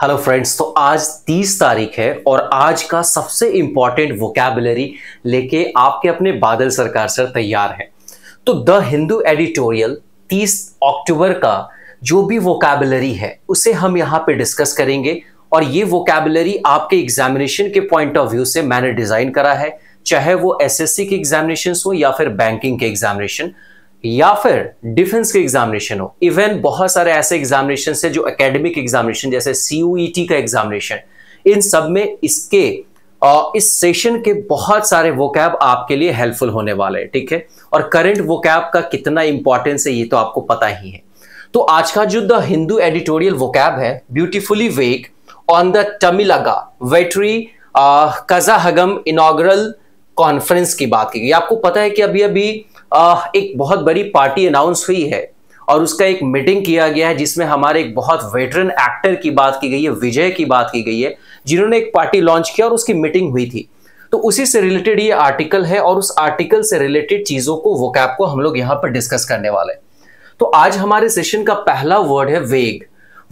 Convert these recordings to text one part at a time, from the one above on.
Hello friends, तो आज 30 तारीख है और आज का सबसे इंपॉर्टेंट वोकैबुलरी लेके आपके अपने बादल सरकार सर तैयार है। तो द हिंदू एडिटोरियल 30 अक्टूबर का जो भी वोकैबुलरी है उसे हम यहाँ पे डिस्कस करेंगे और ये वोकैबुलरी आपके एग्जामिनेशन के पॉइंट ऑफ व्यू से मैंने डिजाइन करा है, चाहे वो एसएससी के एग्जामिनेशन हो या फिर बैंकिंग के एग्जामिनेशन या फिर डिफेंस के एग्जामिनेशन हो। इवन बहुत सारे ऐसे एग्जामिनेशन है जो एकेडमिक एग्जामिनेशन जैसे सीयूईटी का एग्जामिनेशन, इन सब में इसके इस सेशन के बहुत सारे वोकैब आपके लिए हेल्पफुल होने वाले हैं। ठीक है, और करंट वोकैब का कितना इंपॉर्टेंस है ये तो आपको पता ही है। तो आज का जो द हिंदू एडिटोरियल वोकैब है, beautifully wake on the Tamilaga Vettri Kazhagam inaugural conference की बात की गई। आपको पता है कि अभी अभी एक बहुत बड़ी पार्टी अनाउंस हुई है और उसका एक मीटिंग किया गया है जिसमें हमारे एक बहुत वेटरन एक्टर की बात की गई है, विजय की बात की गई है, जिन्होंने एक पार्टी लॉन्च किया और उसकी मीटिंग हुई थी। तो उसी से रिलेटेड ये आर्टिकल है और उस आर्टिकल से रिलेटेड चीजों को, वोकैब को हम लोग यहां पर डिस्कस करने वाले हैं। तो आज हमारे सेशन का पहला वर्ड है वेग।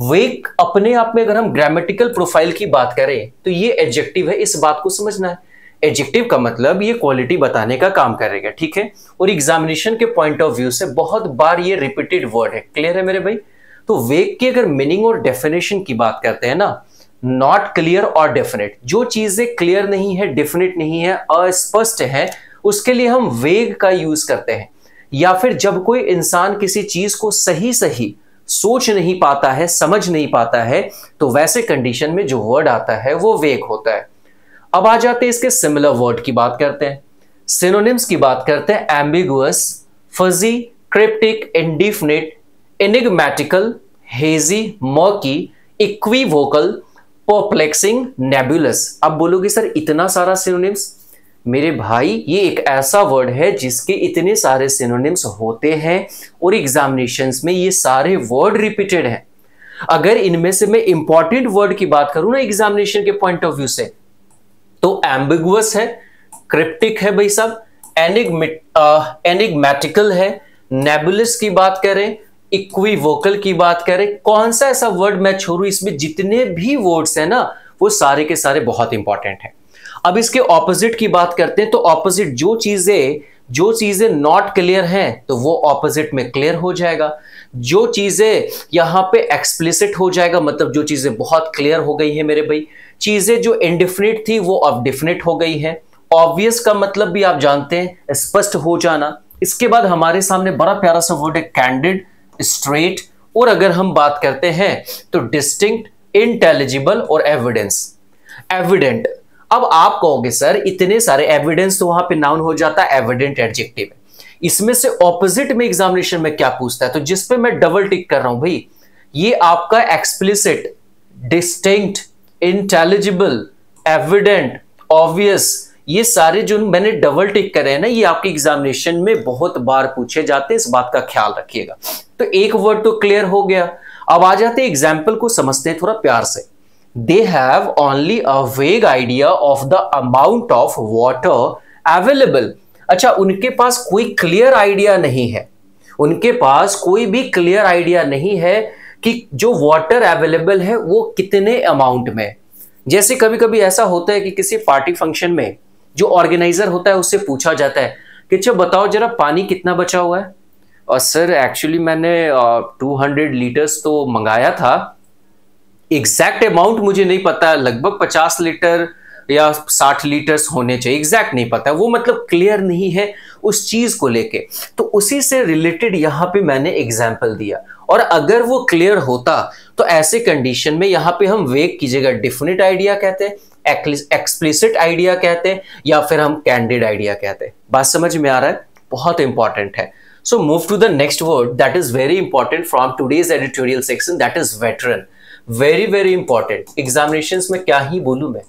वेग अपने आप में अगर हम ग्रामेटिकल प्रोफाइल की बात करें तो ये एडजेक्टिव है, इस बात को समझना है। एडजेक्टिव का मतलब ये क्वालिटी बताने का काम करेगा, ठीक है। और एग्जामिनेशन के पॉइंट ऑफ व्यू से बहुत बार ये रिपीटेड वर्ड है। क्लियर है मेरे भाई? तो वेग की अगर मीनिंग और डेफिनेशन की बात करते हैं ना, नॉट क्लियर और डेफिनेट, जो चीजें क्लियर नहीं है, डेफिनेट नहीं है, अस्पष्ट है, उसके लिए हम वेग का यूज करते हैं। या फिर जब कोई इंसान किसी चीज को सही सही सोच नहीं पाता है, समझ नहीं पाता है, तो वैसे कंडीशन में जो वर्ड आता है वो वेग होता है। अब आ जाते हैं इसके सिमिलर वर्ड की बात करते हैं, सिनोनिम्स की बात करते हैं। Ambiguous, fuzzy, cryptic, indefinite, enigmatical, hazy, murky, equivocal, perplexing, nebulous. अब बोलोगे सर इतना सारा सिनोनिम्स? मेरे भाई ये एक ऐसा वर्ड है जिसके इतने सारे सिनोनिम्स होते हैं और एग्जामिनेशंस में ये सारे वर्ड रिपीटेड हैं। अगर इनमें से मैं इंपॉर्टेंट वर्ड की बात करूं ना एग्जामिनेशन के पॉइंट ऑफ व्यू से, तो एम्बिगुअस है, क्रिप्टिक है भाई साहब, एनिग्मेटिकल है, नेबुलस की बात करें, इक्विवोकल की बात करें, कौन सा ऐसा वर्ड मैं छोड़ू? इसमें जितने भी वर्ड्स हैं ना वो सारे के सारे बहुत इंपॉर्टेंट हैं। अब इसके ऑपोजिट की बात करते हैं, तो ऑपोजिट जो चीजें नॉट क्लियर हैं तो वो ऑपोजिट में क्लियर हो जाएगा। जो चीजें यहां पे एक्सप्लिसिट हो जाएगा, मतलब जो चीजें बहुत क्लियर हो गई है मेरे भाई। चीजें जो इंडिफिनिट थी वो अब डिफिनिट हो गई है। ऑब्वियस का मतलब भी आप जानते हैं, स्पष्ट हो जाना। इसके बाद हमारे सामने बड़ा प्यारा सा वर्ड है कैंडिड, स्ट्रेट, और अगर हम बात करते हैं तो डिस्टिंक्ट, इंटेलिजिबल और एविडेंस, एविडेंट। अब आप कहोगे सर इतने सारे एविडेंस, तो वहां पे नाउन हो जाता है, एविडेंट एडजेक्टिव है। इसमें से ऑपोजिट में एग्जामिनेशन में क्या पूछता है, तो जिस पे मैं डबल टिक कर रहा हूं भाई, ये आपका explicit, distinct, intelligible, evident, obvious, ये सारे जो मैंने डबल टिक करे हैं ना, ये आपके एग्जामिनेशन में बहुत बार पूछे जाते हैं, इस बात का ख्याल रखिएगा। तो एक वर्ड तो क्लियर हो गया। अब आ जाते हैं एग्जाम्पल को समझते हैं थोड़ा प्यार से। दे हैव ओनली अ वेग idea of the amount of water available. अच्छा, उनके पास कोई क्लियर आइडिया नहीं है, उनके पास कोई भी क्लियर आइडिया नहीं है कि जो वाटर अवेलेबल है वो कितने अमाउंट में। जैसे कभी कभी ऐसा होता है कि किसी पार्टी फंक्शन में जो ऑर्गेनाइजर होता है उससे पूछा जाता है कि अच्छा बताओ जरा पानी कितना बचा हुआ है। और सर एक्चुअली मैंने 200 लीटर्स तो मंगाया था, एग्जैक्ट अमाउंट मुझे नहीं पता, लगभग 50 लीटर या 60 लीटर्स होने चाहिए, एग्जैक्ट नहीं पता। वो मतलब क्लियर नहीं है उस चीज को लेके। तो उसी से रिलेटेड यहां पे मैंने एग्जांपल दिया, और अगर वो क्लियर होता तो ऐसे कंडीशन में यहां पे हम वेग की जगह डेफिनेट आइडिया कहते हैं, एक्सप्लिसिट आइडिया कहते हैं, या फिर हम कैंडिड आइडिया कहते हैं। बात समझ में आ रहा है? बहुत इंपॉर्टेंट है। So move to the next word that is very important from today's editorial section, that is veteran. Very very important. Examinations में क्या ही बोलूं मैं,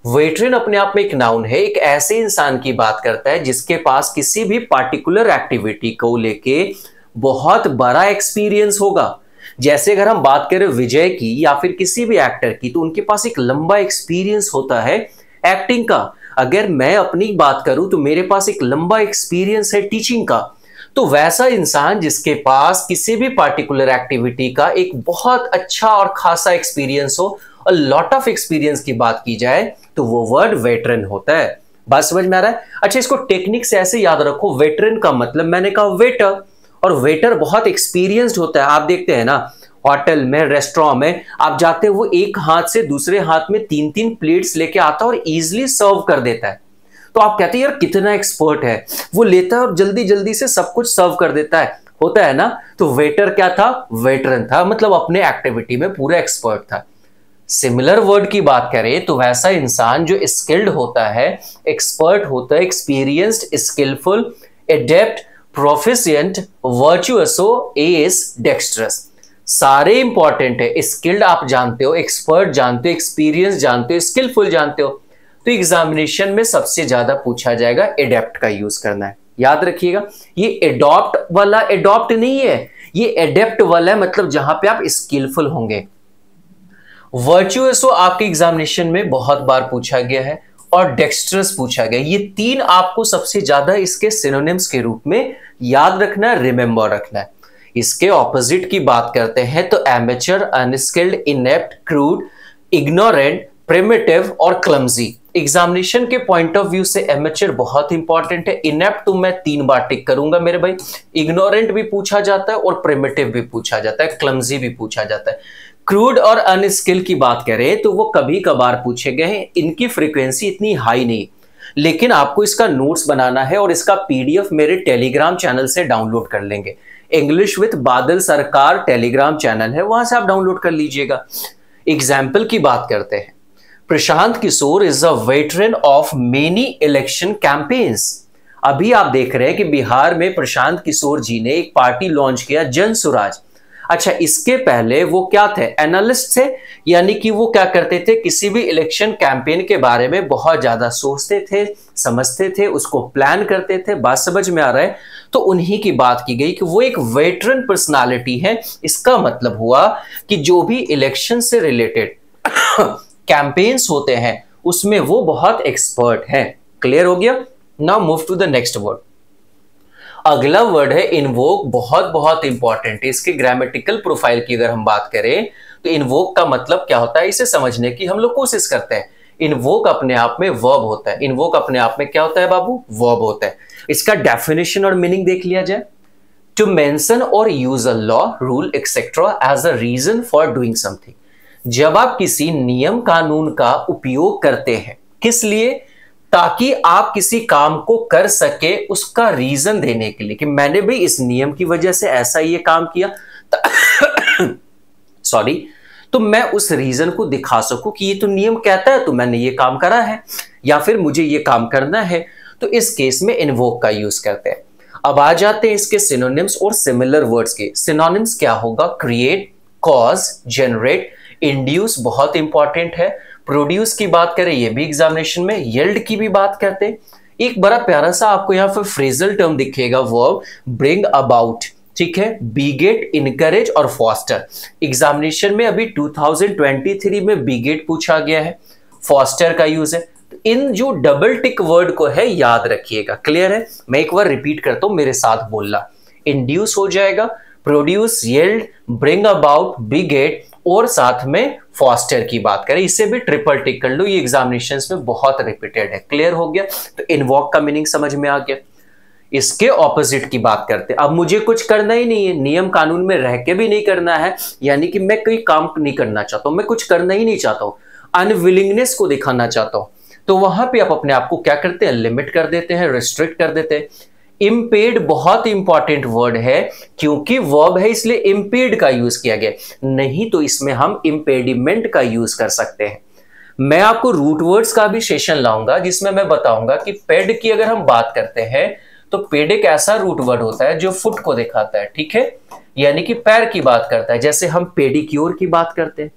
वेटरन अपने आप में एक नाउन है, एक ऐसे इंसान की बात करता है जिसके पास किसी भी पार्टिकुलर एक्टिविटी को लेके बहुत बड़ा एक्सपीरियंस होगा। जैसे अगर हम बात करें विजय की या फिर किसी भी एक्टर की, तो उनके पास एक लंबा एक्सपीरियंस होता है एक्टिंग का। अगर मैं अपनी बात करूं तो मेरे पास एक लंबा एक्सपीरियंस है टीचिंग का। तो वैसा इंसान जिसके पास किसी भी पार्टिकुलर एक्टिविटी का एक बहुत अच्छा और खासा एक्सपीरियंस हो और लॉट ऑफ एक्सपीरियंस की बात की जाए तो वो वर्ड वेटरन होता है। बात समझ में आ रहा है? अच्छा, इसको टेक्निक से ऐसे याद रखो, वेटरन का मतलब मैंने कहा वेटर, और वेटर बहुत एक्सपीरियंस्ड होता है। आप देखते हैं ना होटल में, रेस्टोरेंट में आप जाते हैं, वो एक हाथ से दूसरे हाथ में 3-3 प्लेट्स लेके आता है और इजीली सर्व कर देता है। तो आप कहते हैं यार कितना एक्सपर्ट है, वो लेता है और जल्दी जल्दी से सब कुछ सर्व कर देता है, होता है ना। तो वेटर क्या था? वेटरन था, मतलब अपने एक्टिविटी में पूरा एक्सपर्ट था। सिमिलर वर्ड की बात करें तो वैसा इंसान जो स्किल्ड होता है, एक्सपर्ट होता है, experienced, skillful, adept, proficient, virtuoso, ace, dexterous, सारे इंपॉर्टेंट है। स्किल्ड आप जानते हो, एक्सपर्ट जानते हो, एक्सपीरियंस जानते हो, स्किलफुल जानते हो। तो एग्जामिनेशन में सबसे ज्यादा पूछा जाएगा एडेप्ट का यूज करना है, याद रखिएगा। ये एडॉप्ट वाला एडॉप्ट नहीं है, ये एडेप्ट वाला है, मतलब जहां पे आप स्किलफुल होंगे। वर्चुअसो आपके एग्जामिनेशन में बहुत बार पूछा गया है और डेक्स्ट्रस पूछा गया। ये तीन आपको सबसे ज्यादा इसके सिनोनिम्स के रूप में याद रखना है, रिमेंबर रखना है। इसके ऑपोजिट की बात करते हैं तो amateur, unskilled, inept, crude, ignorant, primitive और क्लमजी। एग्जामिनेशन के पॉइंट ऑफ व्यू से एमेचर बहुत इंपॉर्टेंट है। इनेप्ट तो मैं 3 बार टिक करूंगा मेरे भाई। इग्नोरेंट भी पूछा जाता है और प्रिमिटिव भी पूछा जाता है, क्लमजी भी पूछा जाता है। क्रूड और अनस्किल्ड की बात करें तो वो कभी कभार पूछे गए हैं, इनकी फ्रीक्वेंसी इतनी हाई नहीं, लेकिन आपको इसका नोट्स बनाना है और इसका पीडीएफ मेरे टेलीग्राम चैनल से डाउनलोड कर लेंगे। इंग्लिश विद बादल सरकार टेलीग्राम चैनल है, वहां से आप डाउनलोड कर लीजिएगा। एग्जाम्पल की बात करते हैं, Prashant Kishor is a veteran of many election campaigns. अभी आप देख रहे हैं कि बिहार में प्रशांत किशोर जी ने एक पार्टी लॉन्च किया, जन स्वराज। अच्छा, इसके पहले वो क्या थे? एनालिस्ट थे, यानी कि वो क्या करते थे, किसी भी इलेक्शन कैंपेन के बारे में बहुत ज्यादा सोचते थे, समझते थे, उसको प्लान करते थे। बात समझ में आ रहा है? तो उन्हीं की बात की गई कि वो एक वेटरन पर्सनालिटी है। इसका मतलब हुआ कि जो भी इलेक्शन से रिलेटेड कैंपेन्स होते हैं उसमें वो बहुत एक्सपर्ट हैं। क्लियर हो गया? Now move to the next word. अगला वर्ड है इन्वोक, बहुत बहुत इंपॉर्टेंट है। इसके ग्रामेटिकल प्रोफाइल की अगर हम बात करें तो इन्वोक का मतलब क्या होता है, इसे समझने की हम लोग कोशिश करते हैं। इन्वोक अपने आप में वर्ब होता है। इन्वोक अपने आप में क्या होता है बाबू? वर्ब होता है। इसका डेफिनेशन और मीनिंग देख लिया जाए। टू मेंशन और use a law, rule etcetera as a reason for doing something. जब आप किसी नियम कानून का उपयोग करते हैं, किस लिए? ताकि आप किसी काम को कर सके, उसका रीजन देने के लिए कि मैंने भी इस नियम की वजह से ऐसा ये काम किया सॉरी, तो मैं उस रीजन को दिखा सकूं कि ये तो नियम कहता है तो मैंने ये काम करा है, या फिर मुझे ये काम करना है। तो इस केस में इन्वोक का यूज करते हैं। अब आ जाते हैं इसके सिनोनिम्स और सिमिलर वर्ड्स के। सिनोनिम्स क्या होगा? क्रिएट, कॉज, जनरेट, इंड्यूस बहुत इंपॉर्टेंट है। प्रोड्यूस की बात करें, ये भी एग्जामिनेशन में, येल्ड की भी बात करते हैं। एक बड़ा प्यारा सा आपको यहां पर फ्रेजल टर्म दिखेगा, वर्ब ब्रिंग अबाउट, ठीक है, बीगेट, इनकरेज और फॉस्टर। एग्जामिनेशन में अभी 2023 में बीगेट पूछा गया है, फॉस्टर का यूज है। इन जो डबल टिक वर्ड को है याद रखिएगा। क्लियर है? मैं एक बार रिपीट करता हूं, मेरे साथ बोलना। इंड्यूस हो जाएगा, प्रोड्यूस, येल्ड, ब्रिंग अबाउट, बीगेट और साथ में फॉस्टर की बात करें, इसे भी ट्रिपल टिक कर लो, ये एग्जामिनेशंस में बहुत रिपीटेड है। क्लियर हो गया? तो इन्वोक का मीनिंग समझ में आ गया। इसके ऑपोजिट की बात करते हैं। अब मुझे कुछ करना ही नहीं है, नियम कानून में रह के भी नहीं करना है, यानी कि मैं कोई काम नहीं करना चाहता हूं, मैं कुछ करना ही नहीं चाहता हूं, अनविलिंगनेस को दिखाना चाहता हूं, तो वहां पे आप अपने आप को क्या करते हैं? लिमिट कर देते हैं, रिस्ट्रिक्ट कर देते हैं। इम्पेड बहुत इंपॉर्टेंट वर्ड है, क्योंकि वर्ब है इसलिए इम्पेड का यूज किया गया, नहीं तो इसमें हम इम्पेडिमेंट का यूज कर सकते हैं। मैं आपको रूट वर्ड्स का भी सेशन लाऊंगा जिसमें मैं बताऊंगा कि पेड की अगर हम बात करते हैं तो पेड एक ऐसा रूट वर्ड होता है जो फुट को दिखाता है, ठीक है, यानी कि पैर की बात करता है। जैसे हम पेडिक्योर की बात करते हैं,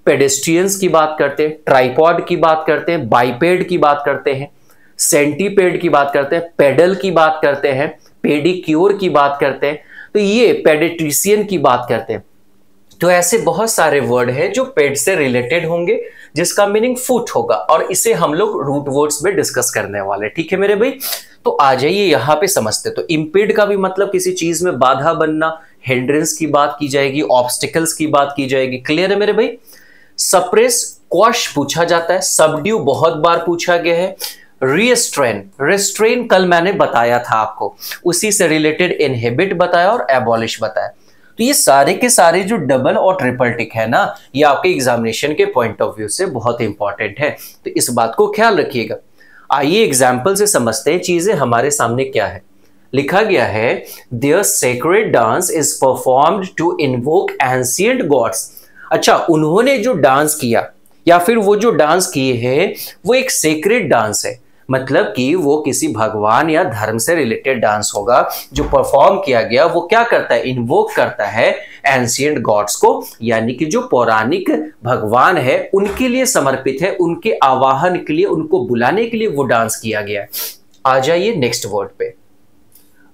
पेडेस्ट्रियंस की बात करते हैं, ट्राइपॉड की बात करते हैं, बाइपेड की बात करते हैं, सेंटीपेड की बात करते हैं, पेडल की बात करते हैं, पेडिक्योर की बात करते हैं, तो ये पेडिट्रिशियन की बात करते हैं। तो ऐसे बहुत सारे वर्ड हैं जो पेड से रिलेटेड होंगे, जिसका मीनिंग फुट होगा, और इसे हम लोग रूट वर्ड्स में डिस्कस करने वाले। ठीक है मेरे भाई, तो आ जाइए यहां पे समझते। तो इम्पेड का भी मतलब किसी चीज में बाधा बनना, हिंड्रेंस की बात की जाएगी, ऑब्स्टिकल्स की बात की जाएगी। क्लियर है मेरे भाई? सप्रेस, क्वश पूछा जाता है, सबड्यू बहुत बार पूछा गया है, रिस्ट्रेन, रिस्ट्रेन कल मैंने बताया था आपको, उसी से रिलेटेड इनहिबिट बताया और एबॉलिश बताया। तो ये सारे के सारे जो डबल और ट्रिपल टिक है ना, ये आपके एग्जामिनेशन के पॉइंट ऑफ व्यू से बहुत इंपॉर्टेंट है, तो इस बात को ख्याल रखिएगा। आइए एग्जाम्पल से समझते हैं चीजें हमारे सामने क्या है। लिखा गया है their sacred dance is performed to invoke ancient gods. अच्छा, उन्होंने जो डांस किया या फिर वो जो डांस किए हैं वो एक सेक्रेड डांस है, मतलब कि वो किसी भगवान या धर्म से रिलेटेड डांस होगा। जो परफॉर्म किया गया वो क्या करता है, इन्वोक करता है एंशिएंट गॉड्स को, यानी कि जो पौराणिक भगवान है उनके लिए समर्पित है, उनके आवाहन के लिए, उनको बुलाने के लिए वो डांस किया गया है। आ जाइए नेक्स्ट वर्ड पे।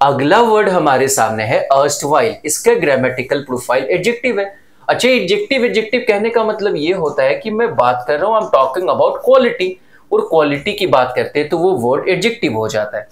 अगला वर्ड हमारे सामने है अर्स्टवाइल। इसका ग्रामेटिकल प्रोफाइल एडजेक्टिव है। अच्छा, एडजेक्टिव एडजेक्टिव कहने का मतलब ये होता है कि मैं बात कर रहा हूं, I am talking about quality, और क्वालिटी की बात करते हैं तो वो वर्ड एडजेक्टिव हो जाता है।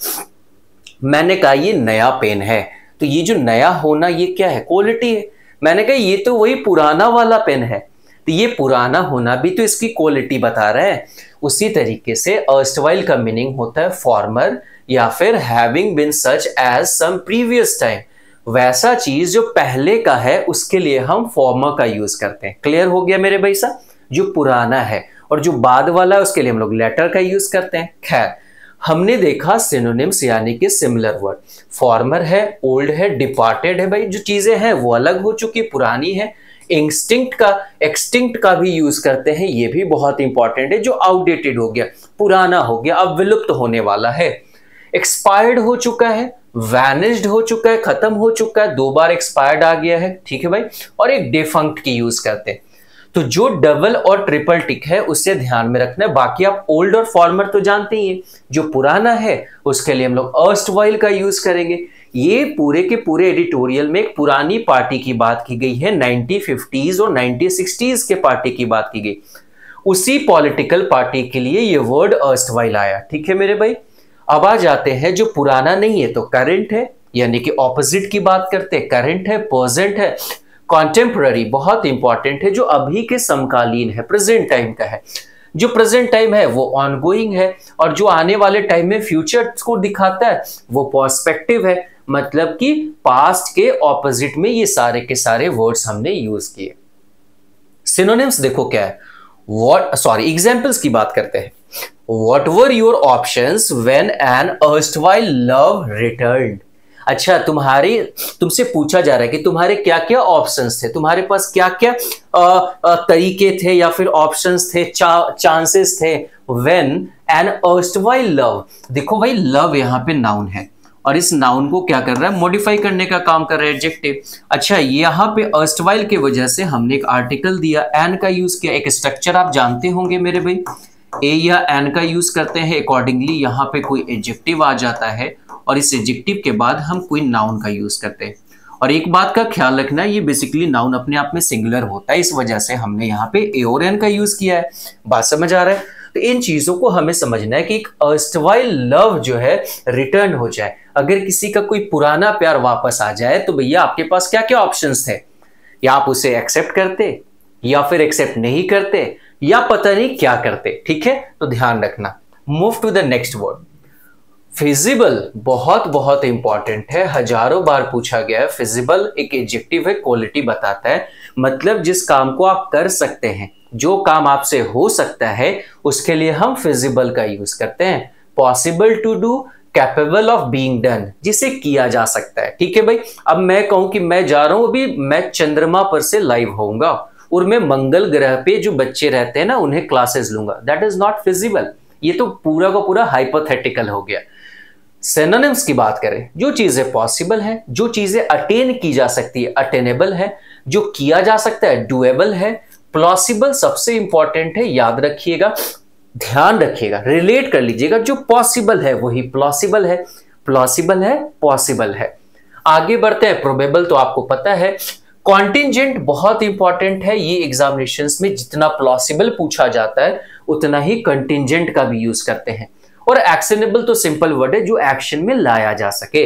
मैंने कहा ये नया पेन है, तो ये जो नया होना ये क्या है, क्वालिटी है। मैंने कहा ये तो वही पुराना वाला पेन है, तो ये पुराना होना भी तो इसकी क्वालिटी बता रहा है। उसी तरीके से अर्स्टवाइल का मीनिंग होता है फॉर्मर या फिर having been such as some previous time. वैसा चीज जो पहले का है उसके लिए हम फॉर्मर का यूज करते हैं। क्लियर हो गया मेरे भाई साहब? जो पुराना है और जो बाद वाला है उसके लिए हम लोग लेटर का यूज करते हैं। खैर, हमने देखा सिनोनिम्स यानी कि सिमिलर वर्ड। फॉर्मर है, ओल्ड है, डिपार्टेड है। भाई जो चीजें हैं वो अलग हो चुकी, पुरानी है। इंस्टिंक्ट का, एक्सटिंक्ट का भी यूज करते हैं, ये भी बहुत इंपॉर्टेंट है। जो आउटडेटेड हो गया, पुराना हो गया, अब विलुप्त होने वाला है। एक्सपायर्ड हो चुका है, वैनिश्ड हो चुका है, खत्म हो चुका है, 2 बार एक्सपायर्ड आ गया है, ठीक है भाई। और एक डिफंक्ट की यूज करते हैं। तो जो डबल और ट्रिपल टिक है उसे ध्यान में रखना है। बाकी आप ओल्ड और फॉर्मर तो जानते ही हैं। जो पुराना है उसके लिए हम लोग अर्स्टवाइल का यूज करेंगे। ये पूरे के पूरे एडिटोरियल में एक पुरानी पार्टी की बात की गई है, 1950s और 1960s के पार्टी की बात की गई। उसी पॉलिटिकल पार्टी के लिए ये वर्ड अर्स्टवाइल आया, ठीक है मेरे भाई। अब आ जाते हैं जो पुराना नहीं है तो करंट है, यानी कि ऑपोजिट की बात करते हैं। करंट है, प्रेजेंट है, कॉन्टेम्पररी बहुत इंपॉर्टेंट है, जो अभी के समकालीन है, प्रेजेंट टाइम का है। जो प्रेजेंट टाइम है वो ऑनगोइंग है, और जो आने वाले टाइम में फ्यूचर को दिखाता है वो पर्सपेक्टिव है। मतलब कि पास्ट के ऑपोजिट में ये सारे के सारे वर्ड्स हमने यूज किए। सिनोनिम्स देखो क्या है, एग्जाम्पल्स की बात करते हैं। What were your options when an erstwhile love returned? अच्छा, तुमसे पूछा जा रहा है कि तुम्हारे क्या क्या ऑप्शंस थे, तुम्हारे पास क्या क्या तरीके थे या फिर ऑप्शंस थे, चांसेस थे। When an erstwhile love, देखो भाई लव यहाँ पे नाउन है और इस नाउन को क्या कर रहा है, मॉडिफाई करने का काम कर रहा है, एडजेक्टिव। अच्छा, यहाँ पे erstwhile की वजह से हमने एक आर्टिकल दिया, एन का यूज किया। एक स्ट्रक्चर आप जानते होंगे मेरे भाई, ए या एन का यूज करते हैं, अकॉर्डिंगली यहाँ पे कोई एडजेक्टिव आ जाता है और इस एडजेक्टिव के बाद हम कोई नाउन का यूज करते हैं। और एक बात का ख्याल रखना, ये बेसिकली नाउन अपने आप में सिंगुलर होता है, इस वजह से हमने यहाँ पे ए और एन का यूज किया है। बात समझ आ रहा है? तो इन चीजों को हमें समझना है कि एक अर्स्टवाइल लव जो है रिटर्न हो जाए। अगर किसी का कोई पुराना प्यार वापस आ जाए तो भैया आपके पास क्या क्या ऑप्शंस थे, या आप उसे एक्सेप्ट करते या फिर एक्सेप्ट नहीं करते या पता नहीं क्या करते, ठीक है? तो ध्यान रखना। Move to the next word, feasible. बहुत बहुत इंपॉर्टेंट है, हजारों बार पूछा गया है। फिजिबल एक एडजेक्टिव है, क्वालिटी बताता है, मतलब जिस काम को आप कर सकते हैं, जो काम आपसे हो सकता है उसके लिए हम फिजिबल का यूज करते हैं। Possible to do, capable of being done, जिसे किया जा सकता है, ठीक है भाई। अब मैं कहूं कि मैं जा रहा हूं, अभी मैं चंद्रमा पर से लाइव होऊंगा और मैं मंगल ग्रह पे जो बच्चे रहते हैं ना उन्हें क्लासेस लूंगा, दैट इज नॉट फिजिबल। ये तो पूरा का पूरा हाइपोथेटिकल हो गया। सिनोनिम्स की बात करें, जो चीजें पॉसिबल है, जो चीजें अटेन की जा सकती है, अटेनेबल है, जो किया जा सकता है, डुएबल है। प्लॉसिबल सबसे इंपॉर्टेंट है, याद रखिएगा, ध्यान रखिएगा, रिलेट कर लीजिएगा। जो पॉसिबल है वही प्लॉसिबल है, प्लॉसिबल है, पॉसिबल है। आगे बढ़ते हैं, प्रोबेबल तो आपको पता है। कॉन्टिंजेंट बहुत इंपॉर्टेंट है, ये एग्जामिनेशंस में जितना प्लॉसिबल पूछा जाता है उतना ही कंटिंजेंट का भी यूज करते हैं। और एक्शनेबल तो सिंपल वर्ड है, जो एक्शन में लाया जा सके।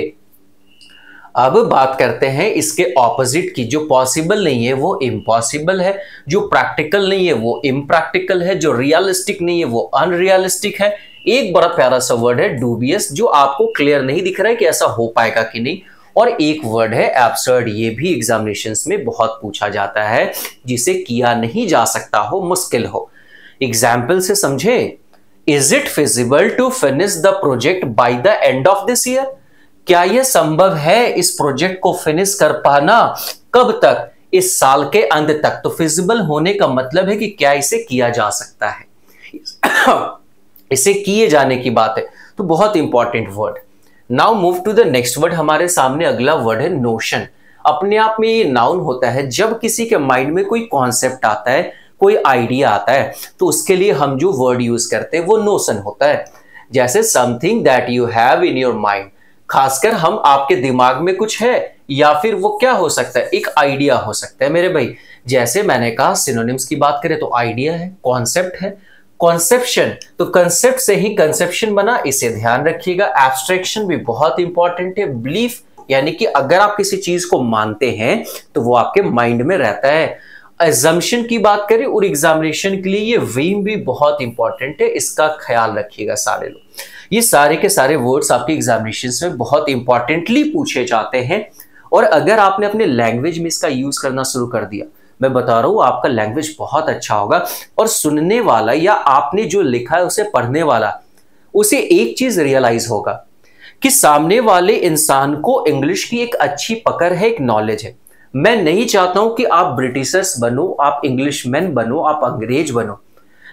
अब बात करते हैं इसके ऑपोजिट की। जो पॉसिबल नहीं है वो इम्पॉसिबल है, जो प्रैक्टिकल नहीं है वो इम्प्रैक्टिकल है, जो रियलिस्टिक नहीं है वो अनरियलिस्टिक है। एक बड़ा प्यारा सा वर्ड है डूबियस, जो आपको क्लियर नहीं दिख रहा है कि ऐसा हो पाएगा कि नहीं। और एक वर्ड है एब्सर्ड, ये भी एग्जामिनेशंस में बहुत पूछा जाता है, जिसे किया नहीं जा सकता हो, मुश्किल हो। एग्जाम्पल से समझे। Is it feasible to finish the project by the end of this year? क्या यह संभव है इस प्रोजेक्ट को फिनिश कर पाना? कब तक? इस साल के अंत तक। तो फिजिबल होने का मतलब है कि क्या इसे किया जा सकता है। इसे किए जाने की बात है, तो बहुत important word. Now move to the next word. हमारे सामने अगला वर्ड है नोशन। अपने आप में ये नाउन होता है। जब किसी के माइंड में कोई कॉन्सेप्ट आता है, कोई आइडिया आता है, तो उसके लिए हम जो वर्ड यूज करते हैं वो नोशन होता है। जैसे something that you have in your mind, खासकर हम आपके दिमाग में कुछ है, या फिर वो क्या हो सकता है, एक आइडिया हो सकता है मेरे भाई। जैसे मैंने कहा सिनोनिम्स की बात करें तो आइडिया है, कॉन्सेप्ट है, कॉन्सेप्शन, तो कंसेप्ट से ही कंसेप्शन बना, इसे ध्यान रखिएगा। एब्स्ट्रैक्शन भी बहुत इंपॉर्टेंट है। बिलीफ, यानी कि अगर आप किसी चीज को मानते हैं तो वो आपके माइंड में रहता है। अजम्पशन की बात करें और एग्जामिनेशन के लिए ये वीम भी बहुत इंपॉर्टेंट है, इसका ख्याल रखिएगा सारे लोग। ये सारे के सारे वर्ड्स आपके एग्जामिनेशन में बहुत इंपॉर्टेंटली पूछे जाते हैं। और अगर आपने अपने लैंग्वेज में इसका यूज करना शुरू कर दिया, मैं बता रहा हूं आपका लैंग्वेज बहुत अच्छा होगा। और सुनने वाला या आपने जो लिखा है उसे पढ़ने वाला, उसे एक चीज रियलाइज होगा कि सामने वाले इंसान को इंग्लिश की एक अच्छी पकड़ है, एक नॉलेज है। मैं नहीं चाहता हूं कि आप ब्रिटिशर्स बनो, आप इंग्लिशमैन बनो, आप अंग्रेज बनो,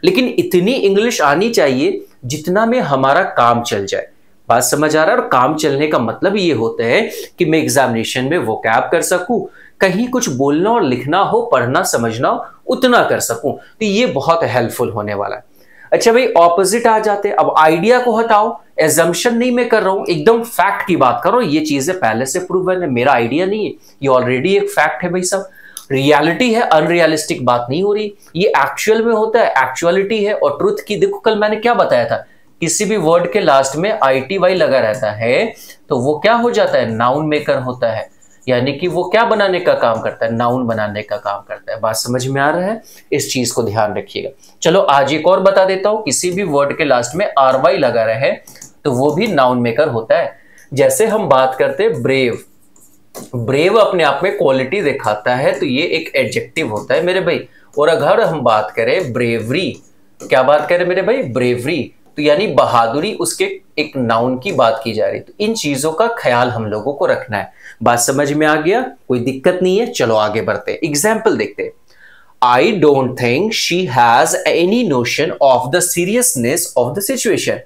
लेकिन इतनी इंग्लिश आनी चाहिए जितना में हमारा काम चल जाए। बात समझ आ रहा है? और काम चलने का मतलब ये होता है कि मैं एग्जामिनेशन में वोकैब कर सकूं, कहीं कुछ बोलना और लिखना हो, पढ़ना समझना हो, उतना कर सकूं, तो ये बहुत हेल्पफुल होने वाला है। अच्छा भाई, ऑपोजिट आ जाते हैं। अब आइडिया को हटाओ, एजम्पशन नहीं मैं कर रहा हूं, एकदम फैक्ट की बात कर रहा हूं। ये चीजें पहले से प्रूवन है, मेरा आइडिया नहीं है, ये ऑलरेडी एक फैक्ट है भाई साहब। रियलिटी है, अनरियलिस्टिक बात नहीं हो रही, ये एक्चुअल में होता है, एक्चुअलिटी है। और ट्रुथ की, देखो कल मैंने क्या बताया था, किसी भी वर्ड के लास्ट में ITY लगा रहता है तो वो क्या हो जाता है, नाउन मेकर होता है। यानी कि वो क्या बनाने का काम करता है, नाउन बनाने का काम करता है। बात समझ में आ रहा है? इस चीज को ध्यान रखिएगा। चलो आज एक और बता देता हूं, किसी भी वर्ड के लास्ट में RY लगा रहे तो वो भी नाउन मेकर होता है। जैसे हम बात करते हैं ब्रेव, ब्रेव अपने आप में क्वालिटी दिखाता है, तो ये एक एडजेक्टिव होता है मेरे भाई। और अगर हम बात करें ब्रेवरी, क्या बात करें मेरे भाई, ब्रेवरी, तो यानी बहादुरी, उसके एक नाउन की बात की जा रही। तो इन चीजों का ख्याल हम लोगों को रखना है। बात समझ में आ गया? कोई दिक्कत नहीं है। चलो आगे बढ़ते हैं, एग्जाम्पल देखते हैं। I don't think she has any notion of the seriousness of the situation.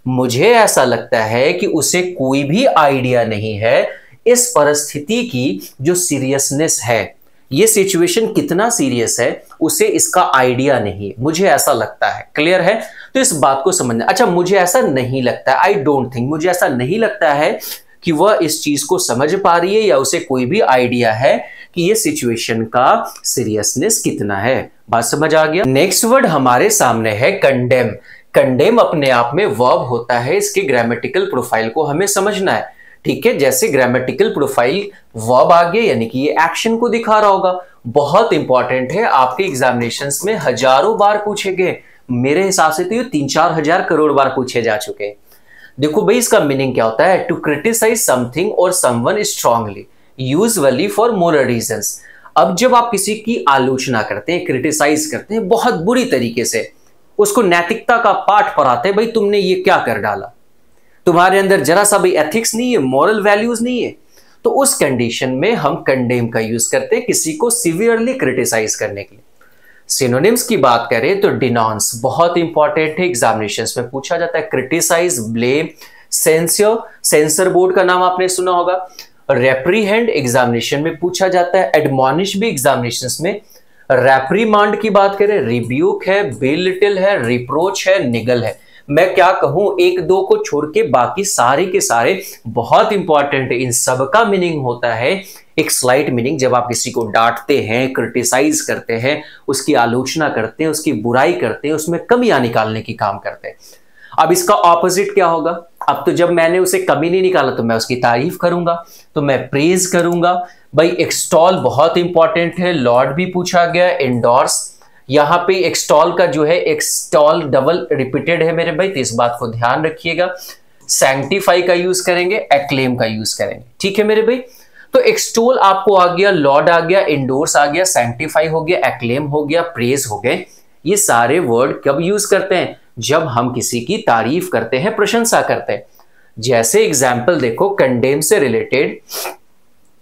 मुझे ऐसा लगता है कि उसे कोई भी आइडिया नहीं है इस परिस्थिति की जो सीरियसनेस है, ये सिचुएशन कितना सीरियस है, उसे इसका आइडिया नहीं, मुझे ऐसा लगता है। क्लियर है? तो इस बात को समझना। अच्छा, मुझे ऐसा नहीं लगता है, आई डोंट थिंक, मुझे ऐसा नहीं लगता है कि वह इस चीज को समझ पा रही है या उसे कोई भी आइडिया है कि ये सिचुएशन का सीरियसनेस कितना है। बात समझ आ गया? नेक्स्ट वर्ड हमारे सामने है कंडेम। कंडेम अपने आप में वर्ब होता है, इसके ग्रामेटिकल प्रोफाइल को हमें समझना है। ठीक है, जैसे ग्रामेटिकल प्रोफाइल वर्ब आ गया, यानी कि ये एक्शन को दिखा रहा होगा। बहुत इंपॉर्टेंट है, आपके एग्जामिनेशंस में हजारों बार पूछे गए, मेरे हिसाब से तो ये 3-4 हजार करोड़ बार पूछे जा चुके हैं। देखो भाई, इसका मीनिंग क्या होता है, टू क्रिटिसाइज समथिंग और someone strongly, usually for moral reasons. अब जब आप किसी की आलोचना करते हैं, क्रिटिसाइज करते हैं बहुत बुरी तरीके से, उसको नैतिकता का पाठ पढ़ाते हैं, भाई तुमने ये क्या कर डाला, तुम्हारे अंदर जरा सा भी एथिक्स नहीं है, मॉरल वैल्यूज नहीं है, तो उस कंडीशन में हम कंडेम का यूज करते हैं किसी को सिवियरली क्रिटिसाइज करने के लिए। सिनोनिम्स की बात करें तो डिनॉन्स बहुत इंपॉर्टेंट है, एग्जामिनेशंस में पूछा जाता है। Criticise, blame, censor, censor board का नाम आपने सुना होगा। रेप्रीहेंड एग्जामिनेशन में पूछा जाता है। एडमॉनिश भी एग्जामिनेशंस में। रेप्रीमांड की बात करें, रिब्यूक है, बेलिटिल है, रिप्रोच है, निगल है। मैं क्या कहूं, एक दो को छोड़ के बाकी सारे के सारे बहुत इंपॉर्टेंट है। इन सब का मीनिंग होता है एक स्लाइट मीनिंग। जब आप किसी को डांटते हैं, क्रिटिसाइज करते हैं, उसकी आलोचना करते हैं, उसकी बुराई करते हैं, उसमें कमियां निकालने की काम करते हैं। अब इसका ऑपोजिट क्या होगा? अब तो जब मैंने उसे कमी नहीं निकाला तो मैं उसकी तारीफ करूंगा, तो मैं प्रेज करूंगा। भाई एक्सटॉल बहुत इंपॉर्टेंट है, लॉर्ड भी पूछा गया, इंडोर्स, यहां पे एक्सटॉल का जो है एक्सटॉल डबल रिपीटेड है मेरे भाई, तो इस बात को ध्यान रखिएगा। सैंक्टिफाई का यूज करेंगे, एक्लेम का यूज करेंगे, ठीक है मेरे भाई। तो एक्सटोल आपको आ गया, लॉर्ड आ गया, इंडोर्स आ गया, सैंक्टिफाई हो गया, एक्लेम हो गया, प्रेज हो गए। ये सारे वर्ड कब यूज करते हैं? जब हम किसी की तारीफ करते हैं, प्रशंसा करते हैं। जैसे एग्जाम्पल देखो, कंडेम से related,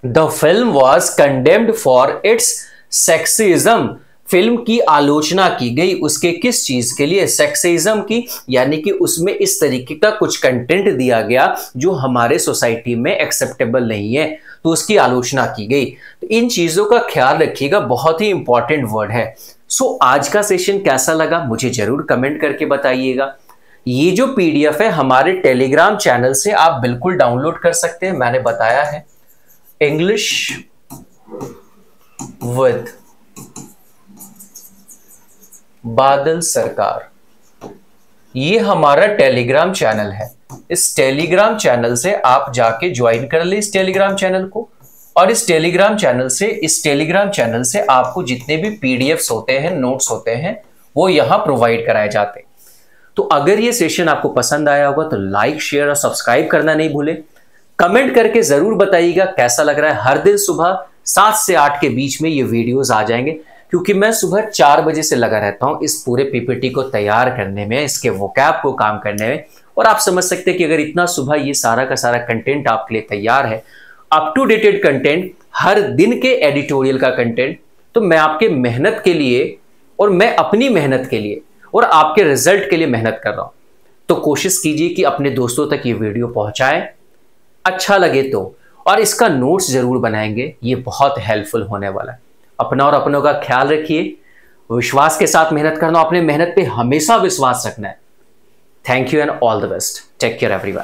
the film was condemned for its sexism. Film की आलोचना की गई उसके किस चीज के लिए? सेक्सिज्म की, यानी कि उसमें इस तरीके का कुछ कंटेंट दिया गया जो हमारे सोसाइटी में एक्सेप्टेबल नहीं है, तो उसकी आलोचना की गई। तो इन चीजों का ख्याल रखिएगा, बहुत ही इंपॉर्टेंट वर्ड है। सो आज का सेशन कैसा लगा मुझे जरूर कमेंट करके बताइएगा। ये जो पीडीएफ है हमारे टेलीग्राम चैनल से आप बिल्कुल डाउनलोड कर सकते हैं, मैंने बताया है, इंग्लिश विद बादल सरकार, ये हमारा टेलीग्राम चैनल है। इस टेलीग्राम चैनल से आप जाके ज्वाइन कर ले इस टेलीग्राम चैनल को, और इस टेलीग्राम चैनल से आपको जितने भी पीडीएफ्स होते हैं, नोट्स होते हैं, वो यहां प्रोवाइड कराए जाते हैं। तो अगर ये सेशन आपको पसंद आया होगा तो लाइक, शेयर और सब्सक्राइब करना नहीं भूलें। कमेंट करके जरूर बताइएगा कैसा लग रहा है। हर दिन सुबह 7 से 8 के बीच में ये वीडियोस आ जाएंगे, क्योंकि मैं सुबह 4 बजे से लगा रहता हूं इस पूरे पीपीटी को तैयार करने में, इसके वोकैब को काम करने में। और आप समझ सकते हैं कि अगर इतना सुबह ये सारा का सारा कंटेंट आपके लिए तैयार है, अप टू डेटेड कंटेंट, हर दिन के एडिटोरियल का कंटेंट, तो मैं आपके मेहनत के लिए और मैं अपनी मेहनत के लिए और आपके रिजल्ट के लिए मेहनत कर रहा हूं। तो कोशिश कीजिए कि अपने दोस्तों तक ये वीडियो पहुंचाएं, अच्छा लगे तो, और इसका नोट्स जरूर बनाएंगे, ये बहुत हेल्पफुल होने वाला है। अपना और अपनों का ख्याल रखिए, विश्वास के साथ मेहनत करना, अपने मेहनत पे हमेशा विश्वास रखना है। Thank you and all the best. Take care everyone.